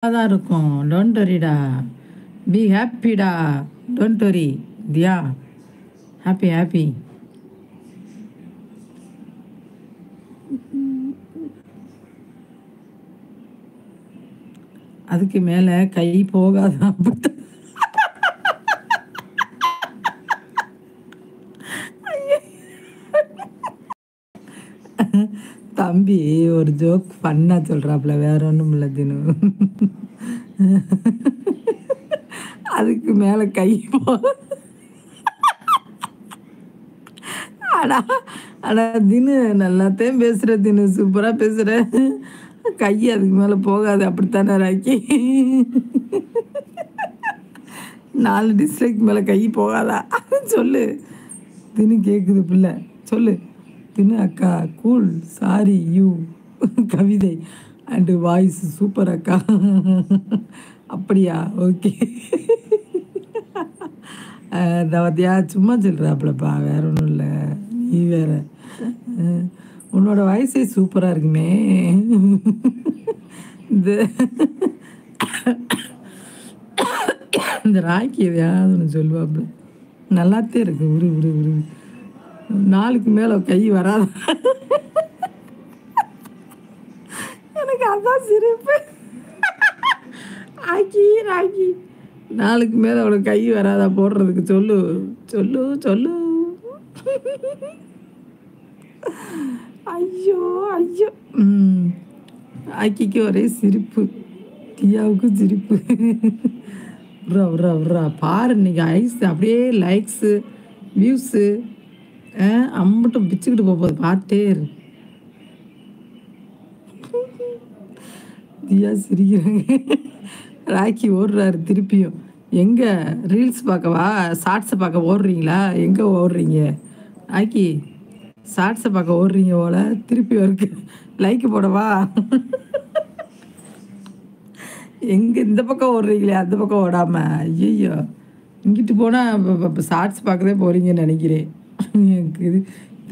தான் இருக்கும். டோன்ட் வரிடா. பி ஹாப்பிடா. Don't worry. Diya. Happy happy. அதுக்கு மேலே கை போகாதான். தம்பி ஒரு ஜோக் பண்ணா சொல்கிறாப்புல, வேற ஒன்றும் இல்லை தினு. அதுக்கு மேலே கை அடா அடா தினு, நல்லாத்தையும் பேசுகிற தினு, சூப்பராக பேசுகிற. கை அதுக்கு மேலே போகாது, அப்படித்தானே ராக்கி? 4 டிஸ்ட்ரிக்ட் மேலே கை போகாதா? சொல்லு தினு, கேட்குது பிள்ளை, சொல்லு தினு. அக்கா கூல், சாரி யூ. கவிதை அண்டு வாய்ஸ் சூப்பர் அக்கா. அப்படியா? ஓகே. தவத்தியா சும்மா சொல்கிறாப்புலப்பா, வேற ஒன்றும் இல்லை. நீ வேற, உன்னோட வாய்ஸே சூப்பராக இருக்குமே. இந்த இந்த ராக்கி எதையாவது ஒன்று சொல்லுவாப்புல, நல்லாத்தே இருக்கு. உரு உரு உரு. 4க்கு மேலே கை வராத. எனக்கு அதான் சிரிப்பு. ராக்கி ராக்கி, 4க்கு மேலே அவளுக்கு கை வராதா போடுறதுக்கு? சொல்லு சொல்லு சொல்லு. ஐயோ ஐயோ. ஆக்கிக்கு ஒரே சிரிப்பு, டியாவுக்கும் சிரிப்பு. உர்ரா உர்ரா உர்ரா. பாரு இன்னைக்கு ஐஸ் அப்படியே லைக்ஸு வியூஸு அம்மட்டும் பிச்சுக்கிட்டு போகுது. பார்த்தே இரு. தியா சிரிக்கிறாங்க. ராக்கி ஓடுறாரு திருப்பியும். எங்கே ரீல்ஸ் பார்க்கவா, ஷார்ட்ஸை பார்க்க ஓடுறீங்களா? எங்கே ஓடுறீங்க ராக்கி? ஷார்ட்ஸை பார்க்க ஓடுறீங்க போல. திருப்பி இருக்கு லைக்கு போடவா? எங்கே இந்த பக்கம் ஓடுறீங்களே, அந்த பக்கம் ஓடாமல்? ஐயோ, இங்கிட்டு போனால் ஷார்ட்ஸ் பார்க்கவே போகிறீங்கன்னு நினைக்கிறேன். எனக்கு இது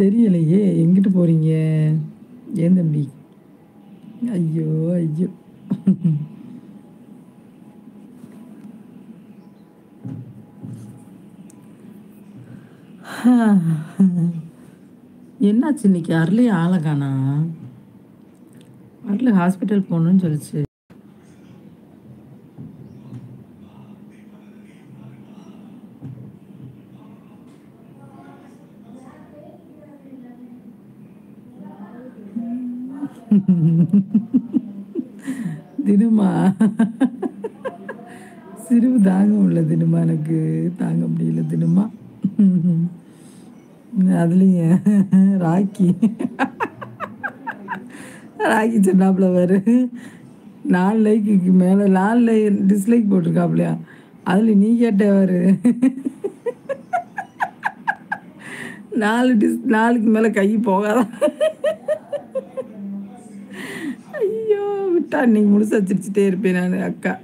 தெரியலையே, எங்கிட்டு போகிறீங்க ஏன் தம்பி? ஐயோ ஐயோ. என்னாச்சு இன்னைக்கு? அருளே ஆளை காணா. அருள் ஹாஸ்பிட்டல் போகணுன்னு சொல்லிச்சு. தினமா சிரிப்பு தாங்க முடியல தினமா, எனக்கு தாங்க முடியல தினமா. அதுலேயும் ராக்கி ராக்கி சொன்னாப்புல வேறு 4 லைக்குக்கு மேலே 4 டிஸ்லைக் போட்டிருக்காப்புலையா? அதில் நீ கேட்டவாரு 4க்கு மேலே கை போகாதா? ஐயோ விட்டா இன்னைக்கு முழுசாக சிரிச்சுட்டே இருப்பேன் நான். அக்கா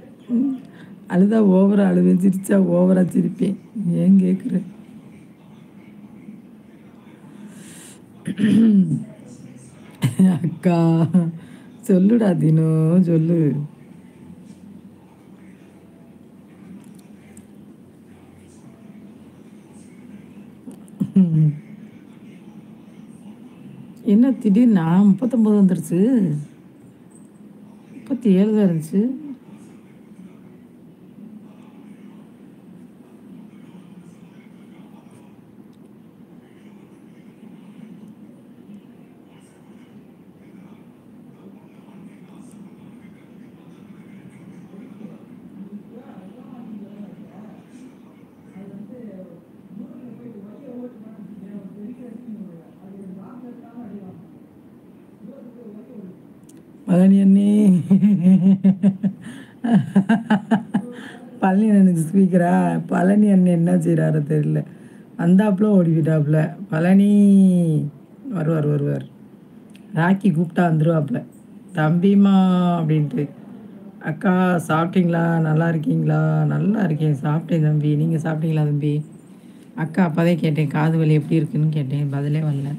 அழுதா ஓவராக அழுவேன், சிரிச்சா ஓவராக சிரிப்பேன். ஏன் கேட்குற? அக்கா சொல்லுடா தினோ, சொல்லு. என்ன திடீர்னு 39 வந்துருச்சு? 37 தான் இருந்துச்சு. பழனி அண்ணே, பழனி அண்ணனுக்கு ஸ்பீக்கரா? பழனி அண்ணன் என்ன செய்கிறாரோ தெரியல, அந்தாப்புல ஓடிவிட்டாப்புல. பழனி வருவார் வருவார். ராக்கி கூப்பிட்டா வந்துடுவாப்புல. தம்பிமா அப்படின்ட்டு. அக்கா சாப்பிட்டீங்களா? நல்லா இருக்கீங்களா? நல்லா இருக்கேன், சாப்பிட்டேன் தம்பி. நீங்கள் சாப்பிட்டீங்களா தம்பி? அக்கா அப்போதே கேட்டேன், காது வலி எப்படி இருக்குன்னு கேட்டேன், பதிலே வரல.